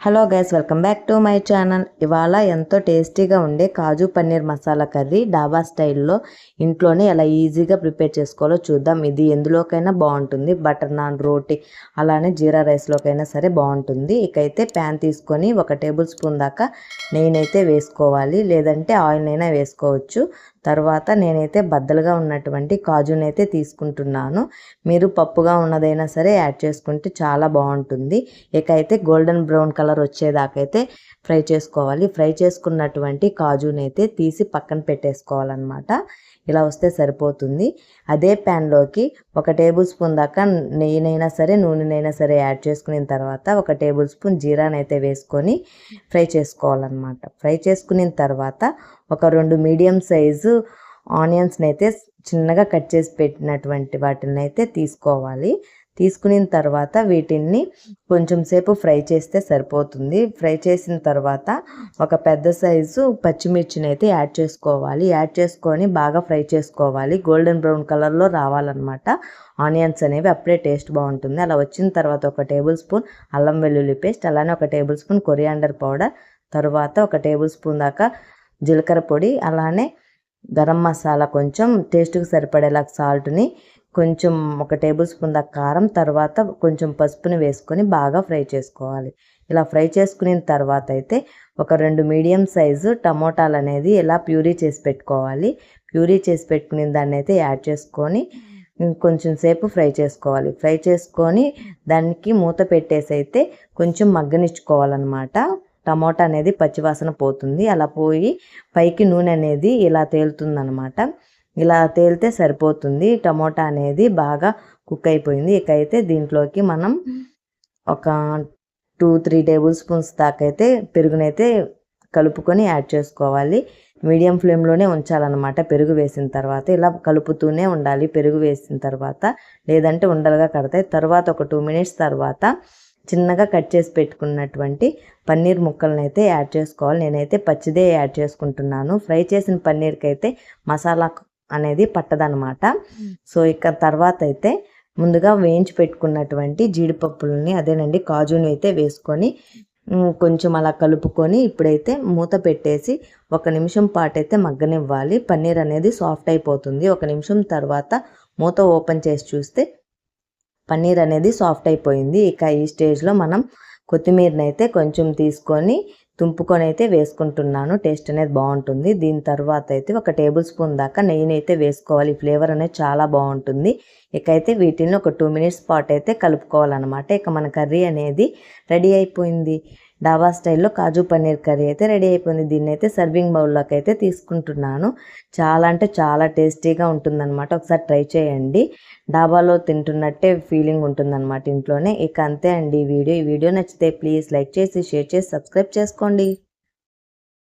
Hello guys, welcome back to my channel. ఇవాళ ఎంతో టేస్టీగా ఉండే కాజు పన్నీర్ మసాలా కర్రీ డాబా స్టైల్లో ఇంట్లోనే ఎలా ఈజీగా ప్రిపేర్ చేసుకోవాలో చూద్దాం. ఇది ఎందులోకైనా బాగుంటుంది, బటర్ నాన్, రోటీ, అలానే జీరా రైస్లోకైనా సరే బాగుంటుంది. ఇకైతే ప్యాన్ తీసుకొని 1 టేబుల్ స్పూన్ దాకా నెయ్యినైతే వేసుకోవాలి, లేదంటే ఆయిల్ అయినా వేసుకోవచ్చు. తర్వాత నేనైతే బద్దలుగా ఉన్నటువంటి కాజునైతే తీసుకుంటున్నాను. మీరు పప్పుగా ఉన్నదైనా సరే యాడ్ చేసుకుంటే చాలా బాగుంటుంది. ఇకైతే గోల్డెన్ బ్రౌన్ కలర్ వచ్చేదాకైతే ఫ్రై చేసుకోవాలి. ఫ్రై చేసుకున్నటువంటి కాజునైతే తీసి పక్కన పెట్టేసుకోవాలన్నమాట. ఇలా వస్తే సరిపోతుంది. అదే ప్యాన్లోకి 1 టేబుల్ స్పూన్ దాకా నెయ్యినైనా సరే నూనెనైనా సరే యాడ్ చేసుకున్న తర్వాత 1 టేబుల్ స్పూన్ జీరానైతే వేసుకొని ఫ్రై చేసుకోవాలన్నమాట. ఫ్రై చేసుకున్న తర్వాత ఒక 2 మీడియం సైజు ఆనియన్స్ని అయితే చిన్నగా కట్ చేసి పెట్టినటువంటి వాటిని అయితే తీసుకోవాలి. తీసుకున్న తర్వాత వీటిని కొంచెం సేపు ఫ్రై చేస్తే సరిపోతుంది. ఫ్రై చేసిన తర్వాత ఒక పెద్ద సైజు పచ్చిమిర్చిని అయితే యాడ్ చేసుకోవాలి. యాడ్ చేసుకొని బాగా ఫ్రై చేసుకోవాలి. గోల్డెన్ బ్రౌన్ కలర్లో రావాలన్నమాట ఆనియన్స్ అనేవి, అప్పుడే టేస్ట్ బాగుంటుంది. అలా వచ్చిన తర్వాత 1 టేబుల్ స్పూన్ అల్లం వెల్లుల్లి పేస్ట్, అలానే 1 టేబుల్ స్పూన్ కొరియాండర్ పౌడర్, తర్వాత 1 టేబుల్ స్పూన్ దాకా జీలకర్ర పొడి, అలానే గరం మసాలా, కొంచెం టేస్ట్కి సరిపడేలా సాల్ట్ని, కొంచెం 1 టేబుల్ స్పూన్ దాకా కారం, తర్వాత కొంచెం పసుపుని వేసుకొని బాగా ఫ్రై చేసుకోవాలి. ఇలా ఫ్రై చేసుకున్న తర్వాత అయితే ఒక 2 మీడియం సైజు టమోటాలు అనేది ఇలా ప్యూరీ చేసి పెట్టుకోవాలి. ప్యూరీ చేసి పెట్టుకున్న దాన్ని అయితే యాడ్ చేసుకొని కొంచెం సేపు ఫ్రై చేసుకోవాలి. ఫ్రై చేసుకొని దానికి మూత పెట్టేసి అయితే కొంచెం మగ్గనిచ్చుకోవాలన్నమాట. టమోటా అనేది పచ్చివాసన పోతుంది. అలా పోయి పైకి నూనె అనేది ఇలా తేలుతుందనమాట. ఇలా తేలితే సరిపోతుంది. టమోటా అనేది బాగా కుక్ అయిపోయింది. ఇకైతే దీంట్లోకి మనం ఒక 2-3 టేబుల్ స్పూన్స్ దాకా అయితే పెరుగునైతే కలుపుకొని యాడ్ చేసుకోవాలి. మీడియం ఫ్లేమ్లోనే ఉంచాలన్నమాట. పెరుగు వేసిన తర్వాత ఇలా కలుపుతూనే ఉండాలి. పెరుగు వేసిన తర్వాత, లేదంటే ఉండలుగా కడతాయి. తర్వాత ఒక 2 మినిట్స్ తర్వాత చిన్నగా కట్ చేసి పెట్టుకున్నటువంటి పన్నీర్ ముక్కలను అయితే యాడ్ చేసుకోవాలి. నేనైతే పచ్చిదే యాడ్ చేసుకుంటున్నాను. ఫ్రై చేసిన పన్నీర్కి అయితే మసాలా అనేది పట్టదనమాట. సో ఇక తర్వాత అయితే ముందుగా వేయించి పెట్టుకున్నటువంటి జీడిపప్పులని, అదేనండి కాజుని అయితే వేసుకొని కొంచెం అలా కలుపుకొని ఇప్పుడైతే మూత పెట్టేసి 1 నిమిషం పాటు అయితే మగ్గనివ్వాలి. పన్నీర్ అనేది సాఫ్ట్ అయిపోతుంది. 1 నిమిషం తర్వాత మూత ఓపెన్ చేసి చూస్తే పన్నీర్ అనేది సాఫ్ట్ అయిపోయింది. ఇక ఈ స్టేజ్లో మనం కొత్తిమీరని అయితే కొంచెం తీసుకొని తుంపుకొని అయితే వేసుకుంటున్నాను. టేస్ట్ అనేది బాగుంటుంది. దీని తర్వాత అయితే 1 టేబుల్ స్పూన్ దాకా నెయ్యిని అయితే వేసుకోవాలి. ఫ్లేవర్ అనేది చాలా బాగుంటుంది. ఇకైతే వీటిని ఒక 2 మినిట్స్ పాటు అయితే కలుపుకోవాలన్నమాట. ఇక మన కర్రీ అనేది రెడీ అయిపోయింది. డాబా స్టైల్లో కాజు పన్నీర్ కర్రీ అయితే రెడీ అయిపోయింది. దీన్ని అయితే సర్వింగ్ బౌల్లోకి అయితే తీసుకుంటున్నాను. చాలా అంటే చాలా టేస్టీగా ఉంటుందన్నమాట. ఒకసారి ట్రై చేయండి. డాబాలో తింటున్నట్టే ఫీలింగ్ ఉంటుందన్నమాట ఇంట్లోనే. ఇక అంతే అండి ఈ వీడియో నచ్చితే ప్లీజ్ లైక్ చేసి, షేర్ చేసి, సబ్స్క్రైబ్ చేసుకోండి.